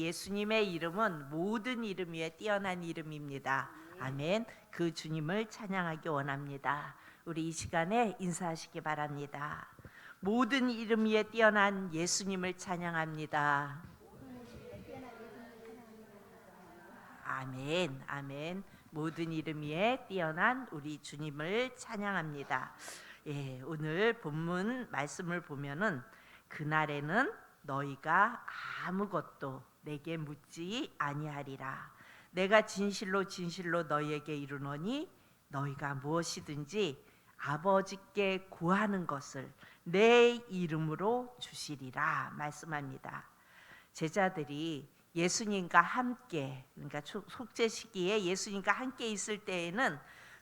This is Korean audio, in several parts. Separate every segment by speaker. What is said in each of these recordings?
Speaker 1: 예수님의 이름은 모든 이름 위에 뛰어난 이름입니다. 아멘. 그 주님을 찬양하기 원합니다. 우리 이 시간에 인사하시기 바랍니다. 모든 이름 위에 뛰어난 예수님을 찬양합니다. 아멘, 아멘. 모든 이름 위에 뛰어난 우리 주님을 찬양합니다. 예, 오늘 본문 말씀을 보면은 그날에는 너희가 아무것도 내게 묻지 아니하리라. 내가 진실로 진실로 너희에게 이르노니 너희가 무엇이든지 아버지께 구하는 것을 내 이름으로 주시리라 말씀합니다. 제자들이 예수님과 함께, 그러니까 속죄 시기에 예수님과 함께 있을 때에는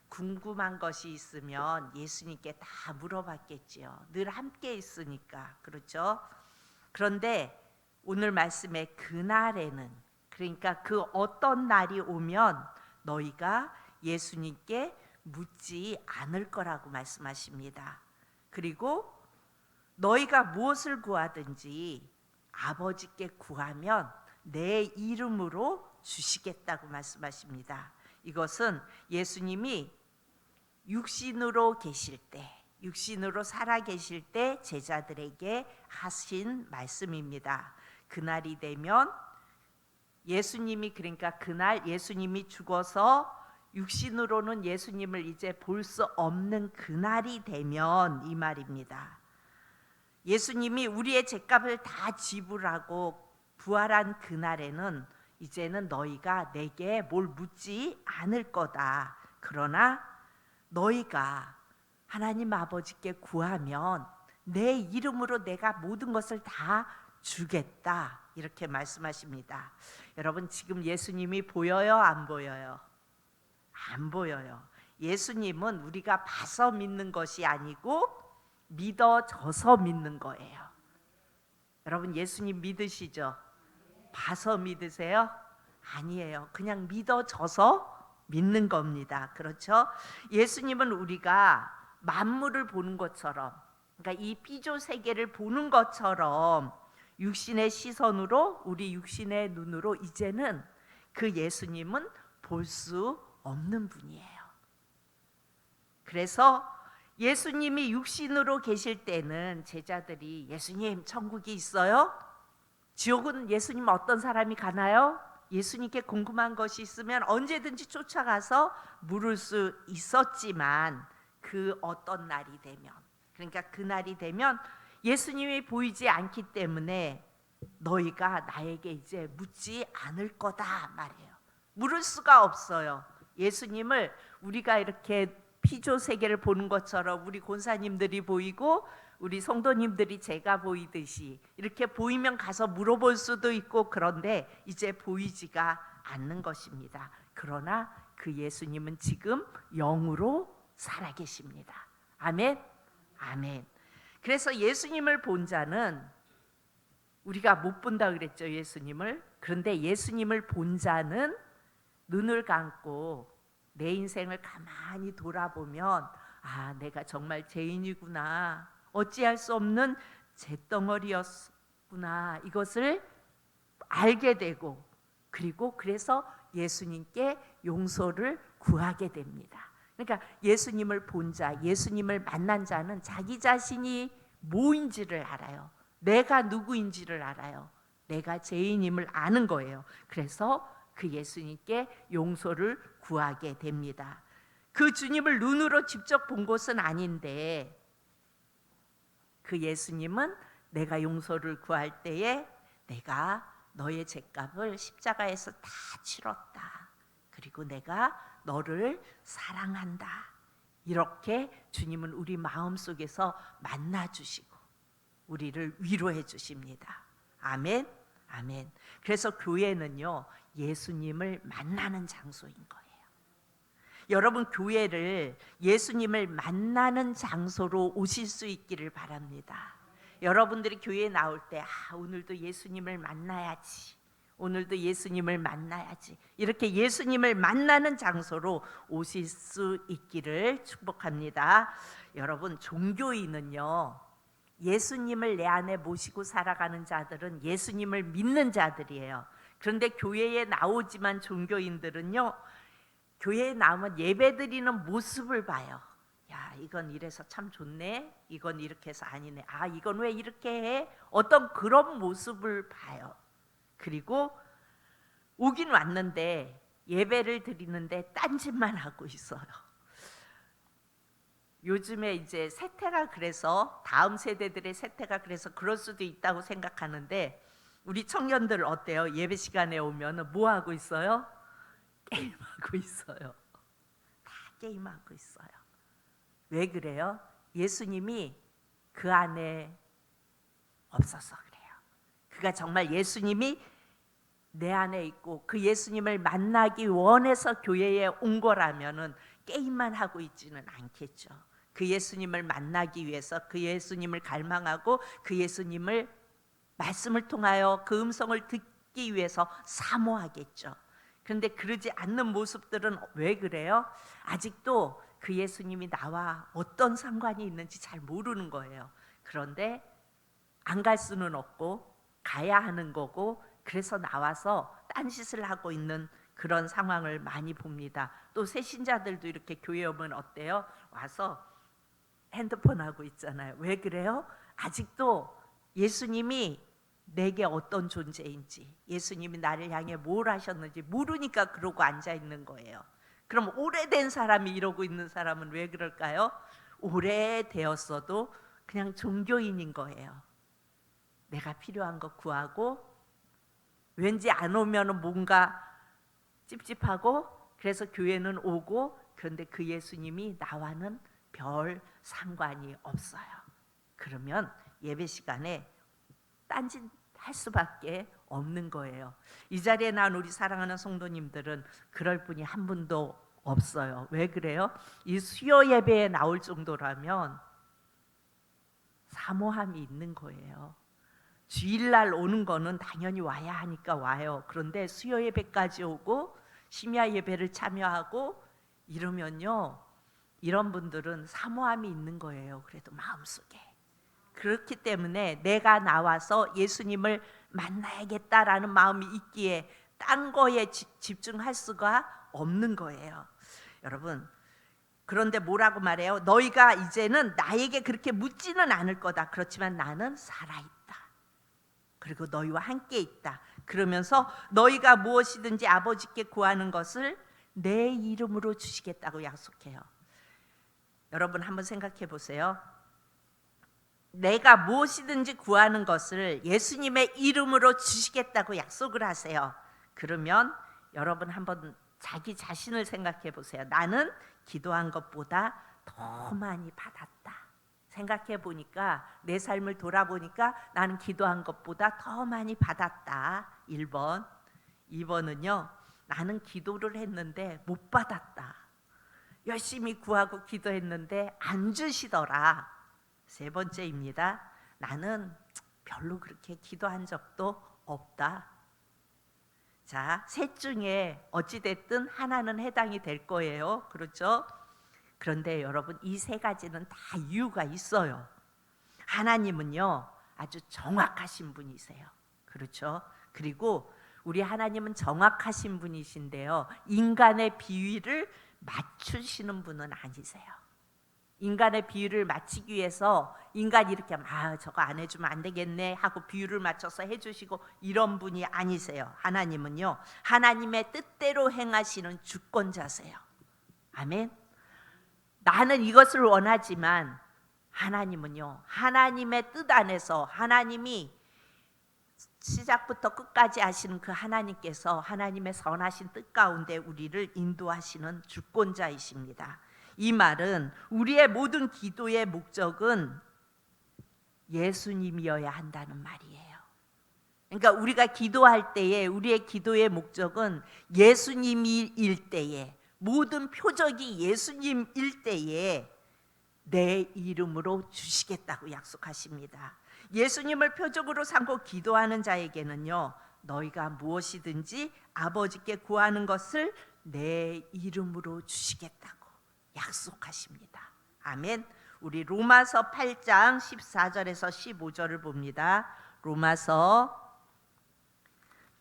Speaker 1: 궁금한 것이 있으면 예수님께 다 물어봤겠지요. 늘 함께 있으니까. 그렇죠? 그런데 오늘 말씀에 그날에는, 그러니까 그 어떤 날이 오면 너희가 예수님께 묻지 않을 거라고 말씀하십니다. 그리고 너희가 무엇을 구하든지 아버지께 구하면 내 이름으로 주시겠다고 말씀하십니다. 이것은 예수님이 육신으로 계실 때, 육신으로 살아 계실 때 제자들에게 하신 말씀입니다. 그날이 되면 예수님이, 그러니까 그날 예수님이 죽어서 육신으로는 예수님을 이제 볼 수 없는 그날이 되면 이 말입니다. 예수님이 우리의 죗값을 다 지불하고 부활한 그날에는 이제는 너희가 내게 뭘 묻지 않을 거다. 그러나 너희가 하나님 아버지께 구하면 내 이름으로 내가 모든 것을 다 주겠다. 이렇게 말씀하십니다. 여러분, 지금 예수님이 보여요? 안 보여요? 안 보여요. 예수님은 우리가 봐서 믿는 것이 아니고 믿어져서 믿는 거예요. 여러분, 예수님 믿으시죠? 봐서 믿으세요? 아니에요. 그냥 믿어져서 믿는 겁니다. 그렇죠? 예수님은 우리가 만물을 보는 것처럼, 그러니까 이 피조 세계를 보는 것처럼 육신의 시선으로, 우리 육신의 눈으로 이제는 그 예수님은 볼 수 없는 분이에요. 그래서 예수님이 육신으로 계실 때는 제자들이 예수님 천국이 있어요? 지옥은 예수님 어떤 사람이 가나요? 예수님께 궁금한 것이 있으면 언제든지 쫓아가서 물을 수 있었지만 그 어떤 날이 되면, 그러니까 그 날이 되면 예수님이 보이지 않기 때문에 너희가 나에게 이제 묻지 않을 거다 말해요. 물을 수가 없어요. 예수님을 우리가 이렇게 피조 세계를 보는 것처럼 우리 권사님들이 보이고 우리 성도님들이 제가 보이듯이 이렇게 보이면 가서 물어볼 수도 있고, 그런데 이제 보이지가 않는 것입니다. 그러나 그 예수님은 지금 영으로 살아계십니다. 아멘, 아멘. 그래서 예수님을 본 자는, 우리가 못 본다 그랬죠, 예수님을. 그런데 예수님을 본 자는 눈을 감고 내 인생을 가만히 돌아보면, 아, 내가 정말 죄인이구나, 어찌할 수 없는 잿덩어리였구나, 이것을 알게 되고, 그리고 그래서 예수님께 용서를 구하게 됩니다. 그러니까 예수님을 본 자, 예수님을 만난 자는 자기 자신이 뭐인지를 알아요. 내가 누구인지를 알아요. 내가 죄인임을 아는 거예요. 그래서 그 예수님께 용서를 구하게 됩니다. 그 주님을 눈으로 직접 본 것은 아닌데, 그 예수님은 내가 용서를 구할 때에 내가 너의 죗값을 십자가에서 다 치렀다. 그리고 내가 너를 사랑한다. 이렇게 주님은 우리 마음속에서 만나주시고 우리를 위로해 주십니다. 아멘, 아멘. 그래서 교회는요, 예수님을 만나는 장소인 거예요. 여러분, 교회를 예수님을 만나는 장소로 오실 수 있기를 바랍니다. 여러분들이 교회에 나올 때, 오늘도 예수님을 만나야지, 오늘도 예수님을 만나야지, 이렇게 예수님을 만나는 장소로 오실 수 있기를 축복합니다. 여러분, 종교인은요, 예수님을 내 안에 모시고 살아가는 자들은 예수님을 믿는 자들이에요. 그런데 교회에 나오지만 종교인들은요, 교회에 나오면 예배드리는 모습을 봐요. 야, 이건 이래서 참 좋네. 이건 이렇게 해서 아니네. 아, 이건 왜 이렇게 해? 어떤 그런 모습을 봐요. 그리고 오긴 왔는데 예배를 드리는데 딴짓만 하고 있어요. 요즘에 이제 세태가 그래서 다음 세대들의 세태가 그래서 그럴 수도 있다고 생각하는데, 우리 청년들 어때요? 예배 시간에 오면 뭐 하고 있어요? 게임하고 있어요. 다 게임하고 있어요. 왜 그래요? 예수님이 그 안에 없어서 그래요. 그가 정말 예수님이 내 안에 있고 그 예수님을 만나기 원해서 교회에 온 거라면은 게임만 하고 있지는 않겠죠. 그 예수님을 만나기 위해서 그 예수님을 갈망하고 그 예수님을 말씀을 통하여 그 음성을 듣기 위해서 사모하겠죠. 그런데 그러지 않는 모습들은 왜 그래요? 아직도 그 예수님이 나와 어떤 상관이 있는지 잘 모르는 거예요. 그런데 안 갈 수는 없고 가야 하는 거고, 그래서 나와서 딴짓을 하고 있는 그런 상황을 많이 봅니다. 또 새신자들도 이렇게 교회 오면 어때요? 와서 핸드폰 하고 있잖아요. 왜 그래요? 아직도 예수님이 내게 어떤 존재인지, 예수님이 나를 향해 뭘 하셨는지 모르니까 그러고 앉아 있는 거예요. 그럼 오래된 사람이 이러고 있는 사람은 왜 그럴까요? 오래되었어도 그냥 종교인인 거예요. 내가 필요한 거 구하고 왠지 안 오면 뭔가 찝찝하고, 그래서 교회는 오고, 그런데 그 예수님이 나와는 별 상관이 없어요. 그러면 예배 시간에 딴짓 할 수밖에 없는 거예요. 이 자리에 난 우리 사랑하는 성도님들은 그럴 분이 한 분도 없어요. 왜 그래요? 이 수요 예배에 나올 정도라면 사모함이 있는 거예요. 주일날 오는 거는 당연히 와야 하니까 와요. 그런데 수요 예배까지 오고 심야 예배를 참여하고 이러면요, 이런 분들은 사모함이 있는 거예요. 그래도 마음속에. 그렇기 때문에 내가 나와서 예수님을 만나야겠다라는 마음이 있기에 딴 거에 집중할 수가 없는 거예요. 여러분, 그런데 뭐라고 말해요? 너희가 이제는 나에게 그렇게 묻지는 않을 거다. 그렇지만 나는 살아있다. 그리고 너희와 함께 있다. 그러면서 너희가 무엇이든지 아버지께 구하는 것을 내 이름으로 주시겠다고 약속해요. 여러분 한번 생각해 보세요. 내가 무엇이든지 구하는 것을 예수님의 이름으로 주시겠다고 약속을 하세요. 그러면 여러분 한번 자기 자신을 생각해 보세요. 나는 기도한 것보다 더 많이 받았다. 생각해 보니까, 내 삶을 돌아보니까 나는 기도한 것보다 더 많이 받았다. 1번. 2번은요, 나는 기도를 했는데 못 받았다. 열심히 구하고 기도했는데 안 주시더라. 3번째입니다. 나는 별로 그렇게 기도한 적도 없다. 자, 셋 중에 어찌됐든 하나는 해당이 될 거예요. 그렇죠? 그런데 여러분, 이 3가지는 다 이유가 있어요. 하나님은요, 아주 정확하신 분이세요. 그렇죠? 그리고 우리 하나님은 정확하신 분이신데요, 인간의 비위를 맞추시는 분은 아니세요. 인간의 비유를 맞추기 위해서 인간이 이렇게 저거 안 해주면 안 되겠네 하고 비유를 맞춰서 해주시고 이런 분이 아니세요. 하나님은요, 하나님의 뜻대로 행하시는 주권자세요. 아멘. 나는 이것을 원하지만 하나님은요, 하나님의 뜻 안에서, 하나님이 시작부터 끝까지 하시는 그 하나님께서 하나님의 선하신 뜻 가운데 우리를 인도하시는 주권자이십니다. 이 말은 우리의 모든 기도의 목적은 예수님이어야 한다는 말이에요. 그러니까 우리가 기도할 때에 우리의 기도의 목적은 예수님일 때에, 모든 표적이 예수님일 때에 내 이름으로 주시겠다고 약속하십니다. 예수님을 표적으로 삼고 기도하는 자에게는요, 너희가 무엇이든지 아버지께 구하는 것을 내 이름으로 주시겠다고 약속하십니다. 아멘. 우리 로마서 8장 14절에서 15절을 봅니다. 로마서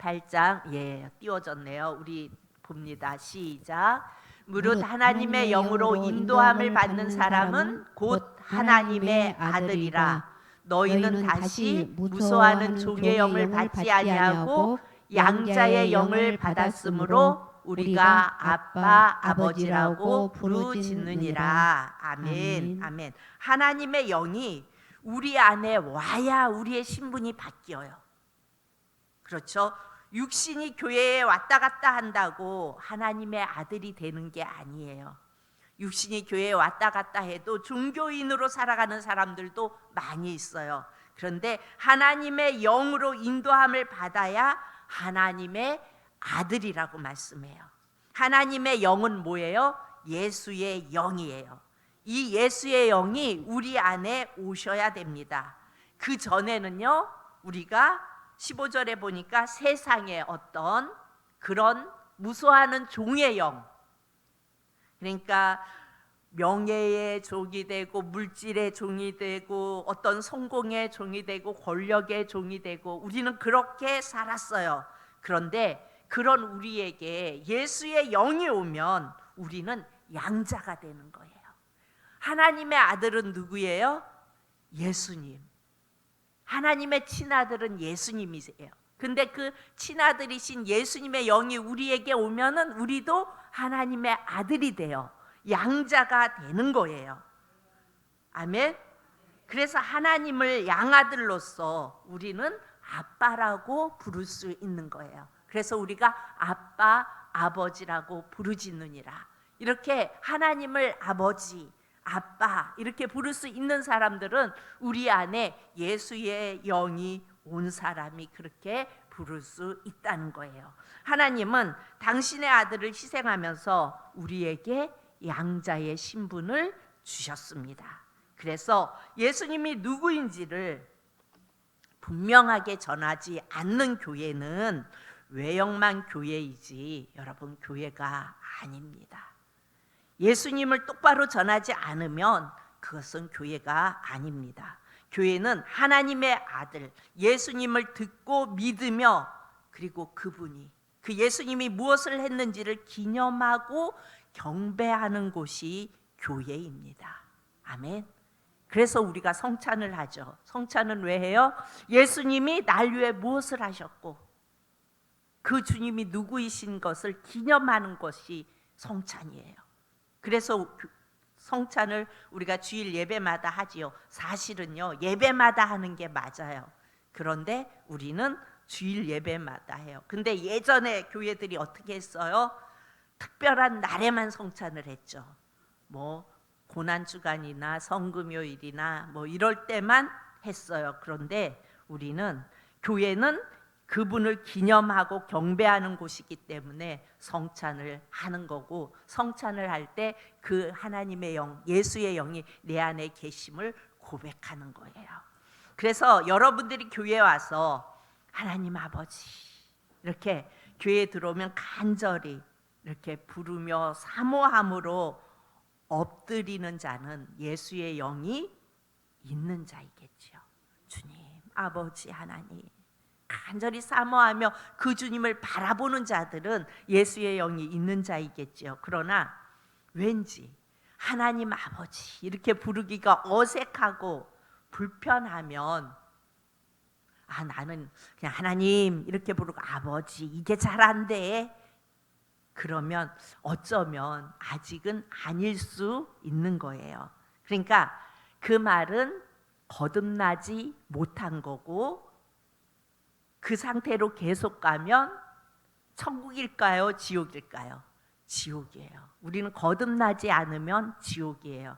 Speaker 1: 8장 띄워졌네요. 우리 봅니다. 시작. 무릇 하나님의 영으로 인도함을 받는 사람은 곧 하나님의 아들이라. 너희는 다시 무소하는 종의 영을 받지 아니하고 양자의 영을 받았으므로 우리가 아빠 아버지라고 부르짖느니라. 아멘. 아멘. 하나님의 영이 우리 안에 와야 우리의 신분이 바뀌어요. 그렇죠? 육신이 교회에 왔다 갔다 한다고 하나님의 아들이 되는 게 아니에요. 육신이 교회에 왔다 갔다 해도 종교인으로 살아가는 사람들도 많이 있어요. 그런데 하나님의 영으로 인도함을 받아야 하나님의 아들이라고 말씀해요. 하나님의 영은 뭐예요? 예수의 영이에요. 이 예수의 영이 우리 안에 오셔야 됩니다. 그 전에는요, 우리가 15절에 보니까 세상의 어떤 그런 무소하는 종의 영, 그러니까 명예의 종이 되고 물질의 종이 되고 어떤 성공의 종이 되고 권력의 종이 되고 우리는 그렇게 살았어요. 그런데 그런 우리에게 예수의 영이 오면 우리는 양자가 되는 거예요. 하나님의 아들은 누구예요? 예수님. 하나님의 친아들은 예수님이세요. 근데 그 친아들이신 예수님의 영이 우리에게 오면은 우리도 하나님의 아들이 돼요. 양자가 되는 거예요. 아멘. 그래서 하나님을 양아들로서 우리는 아빠라고 부를 수 있는 거예요. 그래서 우리가 아빠 아버지라고 부르짖느니라. 이렇게 하나님을 아버지 아빠 이렇게 부를 수 있는 사람들은 우리 안에 예수의 영이 온 사람이 그렇게 부를 수 있다는 거예요. 하나님은 당신의 아들을 희생하면서 우리에게 양자의 신분을 주셨습니다. 그래서 예수님이 누구인지를 분명하게 전하지 않는 교회는 외형만 교회이지 여러분 교회가 아닙니다. 예수님을 똑바로 전하지 않으면 그것은 교회가 아닙니다. 교회는 하나님의 아들 예수님을 듣고 믿으며 그리고 그분이 그 예수님이 무엇을 했는지를 기념하고 경배하는 곳이 교회입니다. 아멘. 그래서 우리가 성찬을 하죠. 성찬은 왜 해요? 예수님이 날 위해 무엇을 하셨고 그 주님이 누구이신 것을 기념하는 것이 성찬이에요. 그래서 성찬을 우리가 주일 예배마다 하지요. 사실은요 예배마다 하는 게 맞아요. 그런데 우리는 주일 예배마다 해요. 근데 예전에 교회들이 어떻게 했어요? 특별한 날에만 성찬을 했죠. 뭐 고난주간이나 성금요일이나 뭐 이럴 때만 했어요. 그런데 우리는 교회는 그분을 기념하고 경배하는 곳이기 때문에 성찬을 하는 거고 성찬을 할 때 그 하나님의 영, 예수의 영이 내 안에 계심을 고백하는 거예요. 그래서 여러분들이 교회에 와서 하나님 아버지 이렇게 교회에 들어오면 간절히 이렇게 부르며 사모함으로 엎드리는 자는 예수의 영이 있는 자이겠죠. 주님, 아버지 하나님 간절히 사모하며 그 주님을 바라보는 자들은 예수의 영이 있는 자이겠죠. 그러나 왠지 하나님 아버지 이렇게 부르기가 어색하고 불편하면 나는 그냥 하나님 이렇게 부르고 아버지 이게 잘 안 돼. 그러면 어쩌면 아직은 아닐 수 있는 거예요. 그러니까 그 말은 거듭나지 못한 거고 그 상태로 계속 가면 천국일까요? 지옥일까요? 지옥이에요. 우리는 거듭나지 않으면 지옥이에요.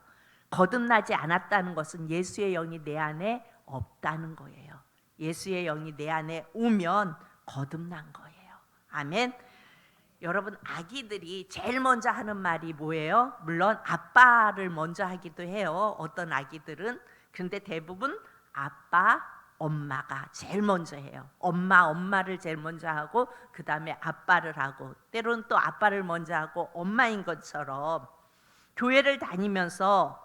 Speaker 1: 거듭나지 않았다는 것은 예수의 영이 내 안에 없다는 거예요. 예수의 영이 내 안에 오면 거듭난 거예요. 아멘. 여러분 아기들이 제일 먼저 하는 말이 뭐예요? 물론 아빠를 먼저 하기도 해요. 어떤 아기들은. 그런데 대부분 아빠, 엄마가 제일 먼저 해요. 엄마를 제일 먼저 하고 그 다음에 아빠를 하고 때로는 또 아빠를 먼저 하고 엄마인 것처럼 교회를 다니면서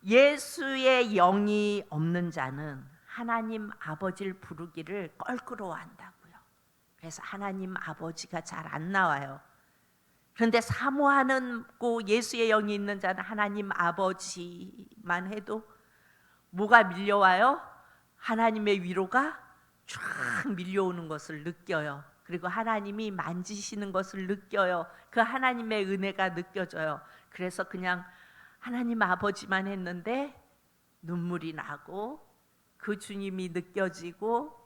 Speaker 1: 예수의 영이 없는 자는 하나님 아버지를 부르기를 껄끄러워한다고요. 그래서 하나님 아버지가 잘 안 나와요. 그런데 사모하는 예수의 영이 있는 자는 하나님 아버지만 해도 뭐가 밀려와요? 하나님의 위로가 쫙 밀려오는 것을 느껴요. 그리고 하나님이 만지시는 것을 느껴요. 그 하나님의 은혜가 느껴져요. 그래서 그냥 하나님 아버지만 했는데 눈물이 나고 그 주님이 느껴지고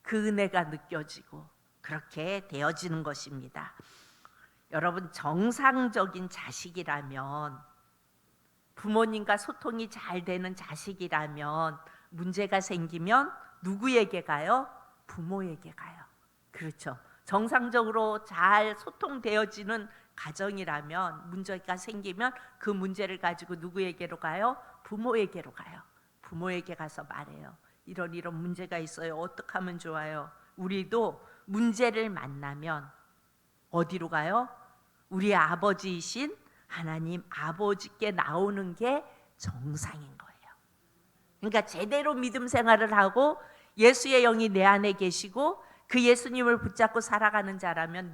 Speaker 1: 그 은혜가 느껴지고 그렇게 되어지는 것입니다. 여러분, 정상적인 자식이라면, 부모님과 소통이 잘 되는 자식이라면 문제가 생기면 누구에게 가요? 부모에게 가요. 그렇죠. 정상적으로 잘 소통되어지는 가정이라면 문제가 생기면 그 문제를 가지고 누구에게로 가요? 부모에게로 가요. 부모에게 가서 말해요. 이런 문제가 있어요. 어떻게 하면 좋아요? 우리도 문제를 만나면 어디로 가요? 우리 아버지이신 하나님 아버지께 나오는 게 정상인 거예요. 그러니까 제대로 믿음 생활을 하고 예수의 영이 내 안에 계시고 그 예수님을 붙잡고 살아가는 자라면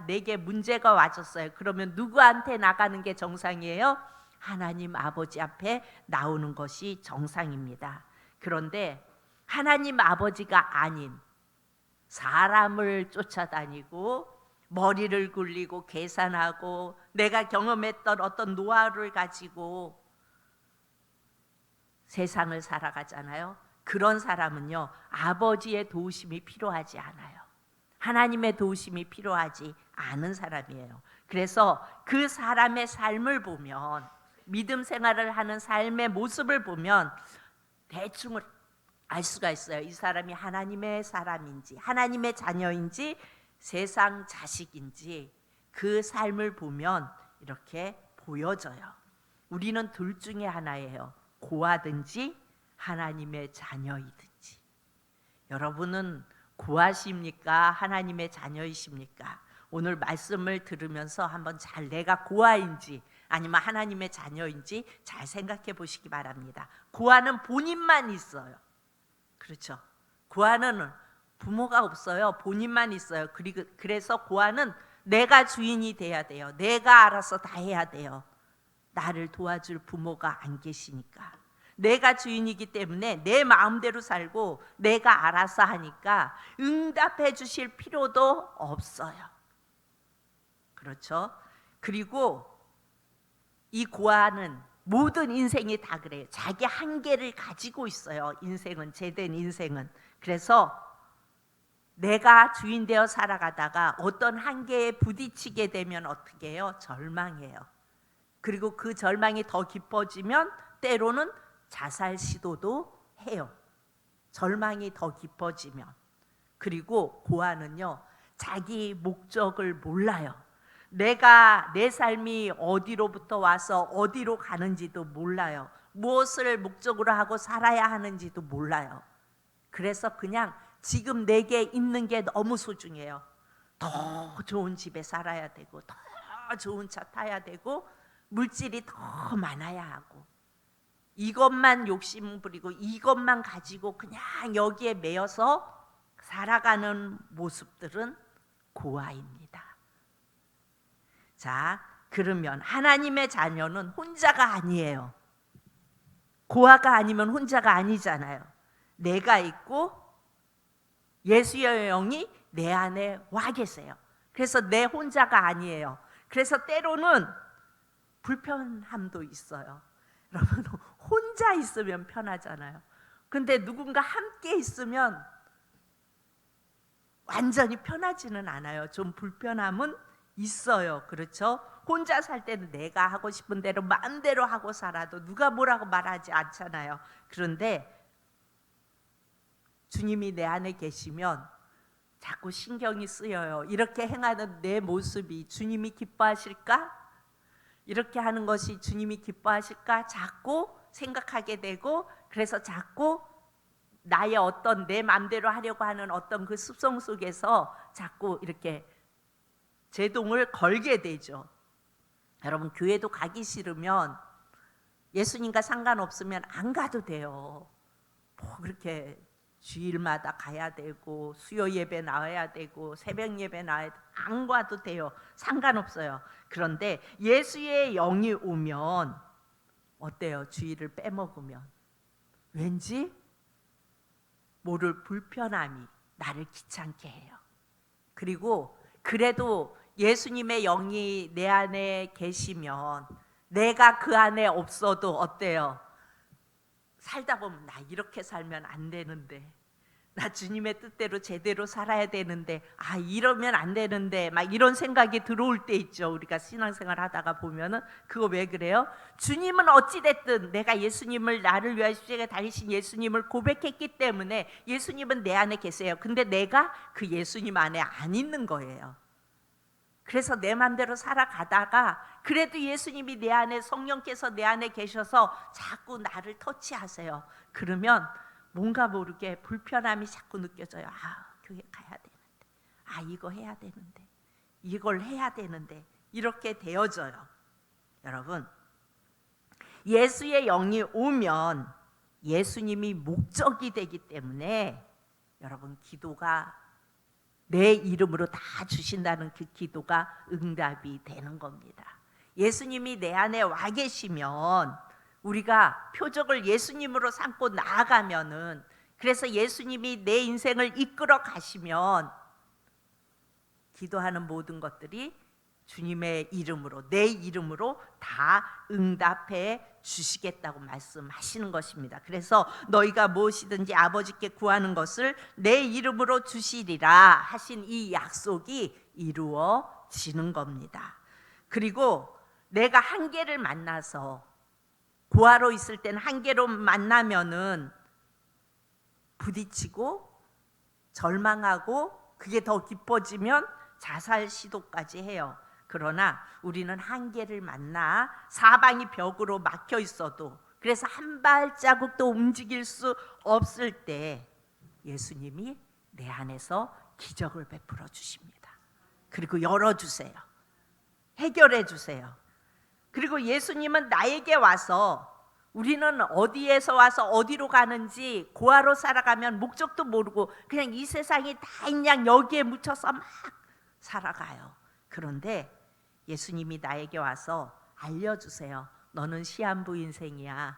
Speaker 1: 내게 문제가 와졌어요. 그러면 누구한테 나가는 게 정상이에요? 하나님 아버지 앞에 나오는 것이 정상입니다. 그런데 하나님 아버지가 아닌 사람을 쫓아다니고 머리를 굴리고 계산하고 내가 경험했던 어떤 노하우를 가지고 세상을 살아가잖아요. 그런 사람은요, 아버지의 도우심이 필요하지 않아요. 하나님의 도우심이 필요하지 않은 사람이에요. 그래서 그 사람의 삶을 보면, 믿음 생활을 하는 삶의 모습을 보면 대충 알 수가 있어요. 이 사람이 하나님의 사람인지 하나님의 자녀인지 세상 자식인지 그 삶을 보면 이렇게 보여져요. 우리는 둘 중에 하나예요. 고아든지 하나님의 자녀이든지. 여러분은 고아십니까? 하나님의 자녀이십니까? 오늘 말씀을 들으면서 한번 잘 내가 고아인지 아니면 하나님의 자녀인지 잘 생각해 보시기 바랍니다. 고아는 본인만 있어요. 그렇죠? 고아는 부모가 없어요. 본인만 있어요. 그래서 고아는 내가 주인이 돼야 돼요. 내가 알아서 다 해야 돼요. 나를 도와줄 부모가 안 계시니까. 내가 주인이기 때문에 내 마음대로 살고 내가 알아서 하니까 응답해 주실 필요도 없어요. 그렇죠? 그리고 이 고아는 모든 인생이 다 그래요. 자기 한계를 가지고 있어요. 인생은, 제된 인생은. 그래서 내가 주인 되어 살아가다가 어떤 한계에 부딪히게 되면 어떻게 해요? 절망해요. 그리고 그 절망이 더 깊어지면 때로는 자살 시도도 해요. 절망이 더 깊어지면. 그리고 고아는요, 자기 목적을 몰라요. 내 삶이 어디로부터 와서 어디로 가는지도 몰라요. 무엇을 목적으로 하고 살아야 하는지도 몰라요. 그래서 그냥 지금 내게 있는 게 너무 소중해요. 더 좋은 집에 살아야 되고 더 좋은 차 타야 되고 물질이 더 많아야 하고 이것만 욕심 부리고 이것만 가지고 그냥 여기에 매여서 살아가는 모습들은 고아입니다. 자, 그러면 하나님의 자녀는 혼자가 아니에요. 고아가 아니면 혼자가 아니잖아요. 내가 있고 예수의 영이 내 안에 와 계세요. 그래서 내 혼자가 아니에요. 그래서 때로는 불편함도 있어요. 여러분, 혼자 있으면 편하잖아요. 근데 누군가 함께 있으면 완전히 편하지는 않아요. 좀 불편함은 있어요. 그렇죠? 혼자 살 때는 내가 하고 싶은 대로 마음대로 하고 살아도 누가 뭐라고 말하지 않잖아요. 그런데 주님이 내 안에 계시면 자꾸 신경이 쓰여요. 이렇게 행하는 내 모습이 주님이 기뻐하실까? 이렇게 하는 것이 주님이 기뻐하실까? 자꾸 생각하게 되고, 그래서 자꾸 나의 어떤 내 마음대로 하려고 하는 어떤 그 습성 속에서 자꾸 이렇게 제동을 걸게 되죠. 여러분, 교회도 가기 싫으면 예수님과 상관없으면 안 가도 돼요. 뭐 그렇게 주일마다 가야 되고 수요 예배 나와야 되고 새벽 예배 나와야 되고 안 가도 돼요. 상관없어요. 그런데 예수의 영이 오면 어때요? 주일을 빼먹으면 왠지 모를 불편함이 나를 귀찮게 해요. 그리고 그래도 예수님의 영이 내 안에 계시면 내가 그 안에 없어도 어때요? 살다 보면 나 이렇게 살면 안 되는데, 나 주님의 뜻대로 제대로 살아야 되는데, 아 이러면 안 되는데, 막 이런 생각이 들어올 때 있죠. 우리가 신앙생활 하다가 보면은. 그거 왜 그래요? 주님은 어찌됐든 내가 예수님을, 나를 위하여 십자가에 달리신 예수님을 고백했기 때문에 예수님은 내 안에 계세요. 근데 내가 그 예수님 안에 안 있는 거예요. 그래서 내 맘대로 살아가다가 그래도 예수님이 내 안에, 성령께서 내 안에 계셔서 자꾸 나를 터치하세요. 그러면 뭔가 모르게 불편함이 자꾸 느껴져요. 아, 교회 가야 되는데, 아 이거 해야 되는데, 이걸 해야 되는데, 이렇게 되어져요. 여러분, 예수의 영이 오면 예수님이 목적이 되기 때문에 여러분, 기도가 내 이름으로 다 주신다는 그 기도가 응답이 되는 겁니다. 예수님이 내 안에 와 계시면 우리가 표적을 예수님으로 삼고 나아가면은, 그래서 예수님이 내 인생을 이끌어 가시면 기도하는 모든 것들이 주님의 이름으로, 내 이름으로 다 응답해 주시겠다고 말씀하시는 것입니다. 그래서 너희가 무엇이든지 아버지께 구하는 것을 내 이름으로 주시리라 하신 이 약속이 이루어지는 겁니다. 그리고 내가 한계를 만나서, 고아로 있을 때는 한계로 만나면은 부딪히고 절망하고 그게 더 깊어지면 자살 시도까지 해요. 그러나 우리는 한계를 만나 사방이 벽으로 막혀 있어도, 그래서 한 발자국도 움직일 수 없을 때 예수님이 내 안에서 기적을 베풀어 주십니다. 그리고 열어주세요. 해결해 주세요. 그리고 예수님은 나에게 와서, 우리는 어디에서 와서 어디로 가는지, 고아로 살아가면 목적도 모르고 그냥 이 세상이 다인 양 여기에 묻혀서 막 살아가요. 그런데 예수님이 나에게 와서 알려주세요. 너는 시한부 인생이야.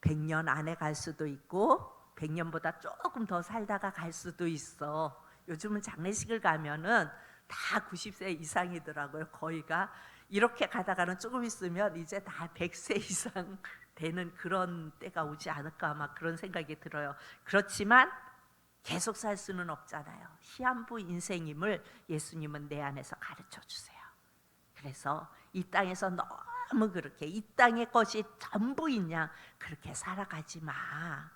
Speaker 1: 100년 안에 갈 수도 있고 100년보다 조금 더 살다가 갈 수도 있어. 요즘은 장례식을 가면은 다 90세 이상이더라고요. 거의가. 이렇게 가다가는 조금 있으면 이제 다 100세 이상 되는 그런 때가 오지 않을까, 막 그런 생각이 들어요. 그렇지만 계속 살 수는 없잖아요. 시한부 인생임을 예수님은 내 안에서 가르쳐 주세요. 그래서 이 땅에서 너무 그렇게 이 땅의 것이 전부인 양 그렇게 살아가지 마.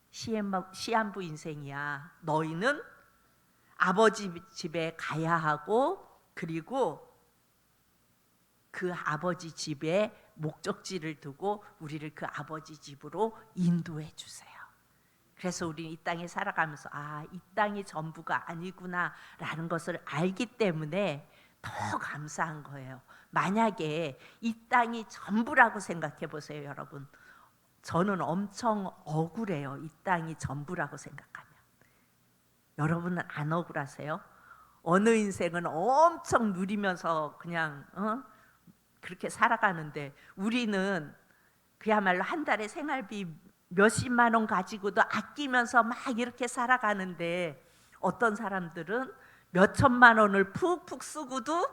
Speaker 1: 시한부 인생이야. 너희는 아버지 집에 가야 하고, 그리고 그 아버지 집에 목적지를 두고 우리를 그 아버지 집으로 인도해 주세요. 그래서 우리는 이 땅에 살아가면서 아, 이 땅이 전부가 아니구나 라는 것을 알기 때문에 더 감사한 거예요. 만약에 이 땅이 전부라고 생각해 보세요. 여러분, 저는 엄청 억울해요. 이 땅이 전부라고 생각하면. 여러분은 안 억울하세요? 어느 인생은 엄청 누리면서 그냥 그렇게 살아가는데, 우리는 그야말로 한 달에 생활비 몇십만 원 가지고도 아끼면서 막 이렇게 살아가는데, 어떤 사람들은 몇천만 원을 푹푹 쓰고도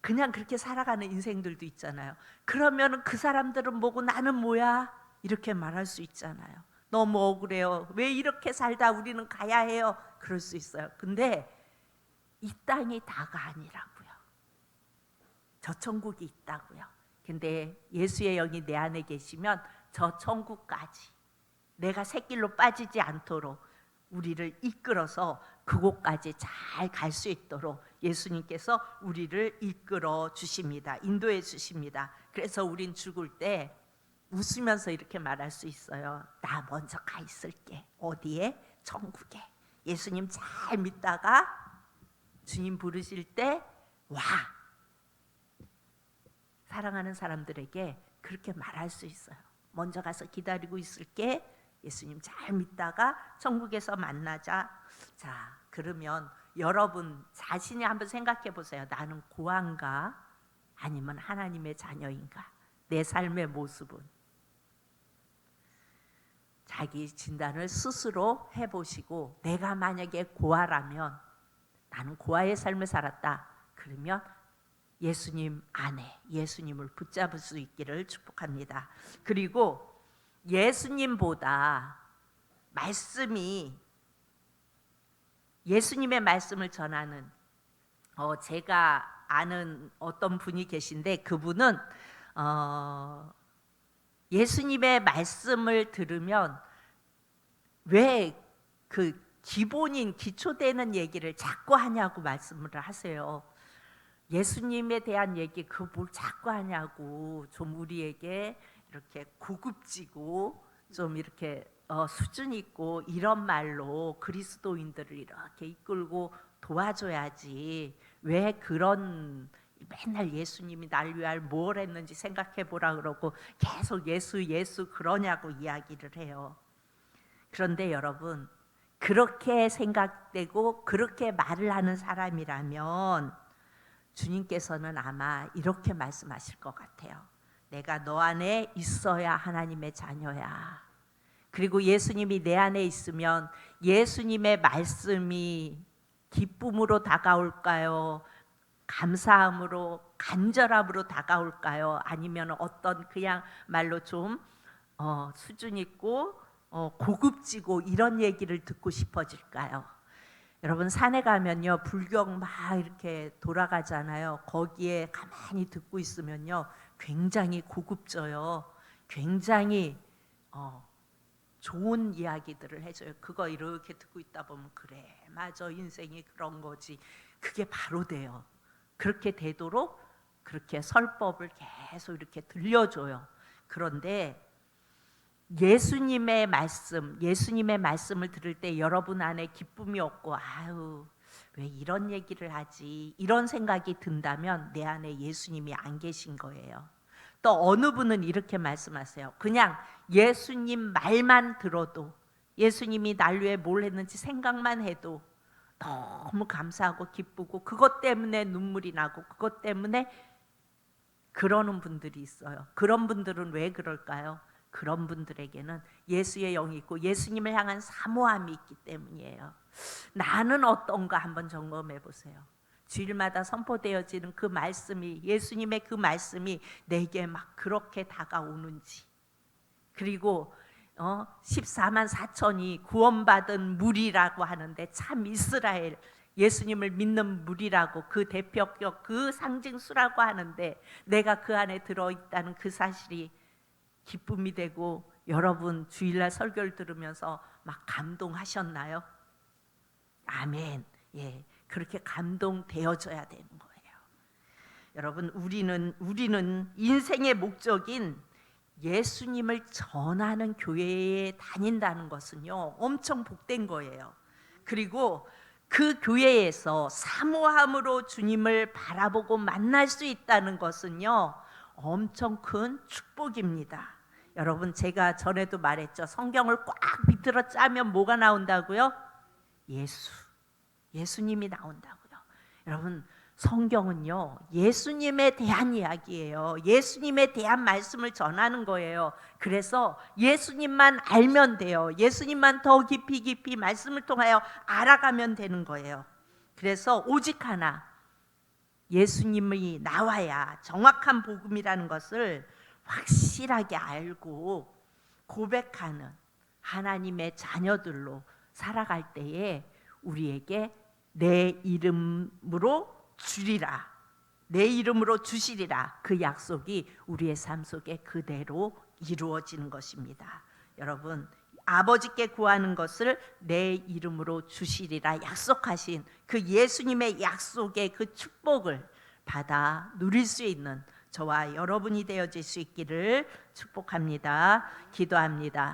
Speaker 1: 그냥 그렇게 살아가는 인생들도 있잖아요. 그러면 그 사람들은 뭐고 나는 뭐야? 이렇게 말할 수 있잖아요. 너무 억울해요. 왜 이렇게 살다 우리는 가야 해요? 그럴 수 있어요. 근데 이 땅이 다가 아니라고요. 저 천국이 있다고요. 근데 예수의 영이 내 안에 계시면 저 천국까지, 내가 새길로 빠지지 않도록 우리를 이끌어서 그곳까지 잘 갈 수 있도록 예수님께서 우리를 이끌어 주십니다. 인도해 주십니다. 그래서 우린 죽을 때 웃으면서 이렇게 말할 수 있어요. 나 먼저 가 있을게. 어디에? 천국에. 예수님 잘 믿다가 주님 부르실 때 와. 사랑하는 사람들에게 그렇게 말할 수 있어요. 먼저 가서 기다리고 있을게. 예수님 잘 믿다가 천국에서 만나자. 자, 그러면 여러분 자신이 한번 생각해 보세요. 나는 고아인가? 아니면 하나님의 자녀인가? 내 삶의 모습은? 자기 진단을 스스로 해보시고, 내가 만약에 고아라면, 나는 고아의 삶을 살았다, 그러면 예수님 안에 예수님을 붙잡을 수 있기를 축복합니다. 그리고 예수님보다 말씀이, 예수님의 말씀을 전하는 제가 아는 어떤 분이 계신데, 그분은 예수님의 말씀을 들으면 왜 그 기본인 기초되는 얘기를 자꾸 하냐고 말씀을 하세요. 예수님에 대한 얘기 그 뭘 자꾸 하냐고, 좀 우리에게 이렇게 고급지고 좀 이렇게 수준 있고 이런 말로 그리스도인들을 이렇게 이끌고 도와줘야지, 왜 그런 맨날 예수님이 날 위하여 뭘 했는지 생각해 보라 그러고 계속 예수 예수 그러냐고 이야기를 해요. 그런데 여러분, 그렇게 생각되고 그렇게 말을 하는 사람이라면 주님께서는 아마 이렇게 말씀하실 것 같아요. 내가 너 안에 있어야 하나님의 자녀야. 그리고 예수님이 내 안에 있으면 예수님의 말씀이 기쁨으로 다가올까요? 감사함으로, 간절함으로 다가올까요? 아니면 어떤 그냥 말로 좀 수준 있고 고급지고 이런 얘기를 듣고 싶어질까요? 여러분, 산에 가면요 불경 막 이렇게 돌아가잖아요. 거기에 가만히 듣고 있으면요 굉장히 고급져요. 굉장히 좋은 이야기들을 해줘요. 그거 이렇게 듣고 있다 보면 그래 맞아, 인생이 그런 거지. 그게 바로 돼요. 그렇게 되도록 그렇게 설법을 계속 이렇게 들려줘요. 그런데 예수님의 말씀을 들을 때 여러분 안에 기쁨이 없고, 아유 왜 이런 얘기를 하지, 이런 생각이 든다면 내 안에 예수님이 안 계신 거예요. 또 어느 분은 이렇게 말씀하세요. 그냥 예수님 말만 들어도, 예수님이 날 위해 뭘 했는지 생각만 해도 너무 감사하고 기쁘고 그것 때문에 눈물이 나고 그것 때문에 그러는 분들이 있어요. 그런 분들은 왜 그럴까요? 그런 분들에게는 예수의 영이 있고 예수님을 향한 사모함이 있기 때문이에요. 나는 어떤가 한번 점검해 보세요. 주일마다 선포되어지는 그 말씀이, 예수님의 그 말씀이 내게 막 그렇게 다가오는지, 그리고 14만 4천이 구원받은 무리라고 하는데 참 이스라엘, 예수님을 믿는 무리라고, 그 대표격 그 상징수라고 하는데 내가 그 안에 들어있다는 그 사실이 기쁨이 되고, 여러분 주일날 설교를 들으면서 막 감동하셨나요? 아멘. 예, 그렇게 감동되어져야 되는 거예요. 여러분, 우리는 인생의 목적인 예수님을 전하는 교회에 다닌다는 것은요 엄청 복된 거예요. 그리고 그 교회에서 사모함으로 주님을 바라보고 만날 수 있다는 것은요 엄청 큰 축복입니다. 여러분, 제가 전에도 말했죠. 성경을 꽉 비틀어 짜면 뭐가 나온다고요? 예수님이 나온다고요. 여러분, 성경은요 예수님에 대한 이야기예요. 예수님에 대한 말씀을 전하는 거예요. 그래서 예수님만 알면 돼요. 예수님만 더 깊이 말씀을 통하여 알아가면 되는 거예요. 그래서 오직 하나, 예수님이 나와야 정확한 복음이라는 것을 확실하게 알고 고백하는 하나님의 자녀들로 살아갈 때에 우리에게 내 이름으로 주리라, 내 이름으로 주시리라, 그 약속이 우리의 삶 속에 그대로 이루어지는 것입니다. 여러분, 아버지께 구하는 것을 내 이름으로 주시리라 약속하신 그 예수님의 약속의 그 축복을 받아 누릴 수 있는 저와 여러분이 되어질 수 있기를 축복합니다. 기도합니다.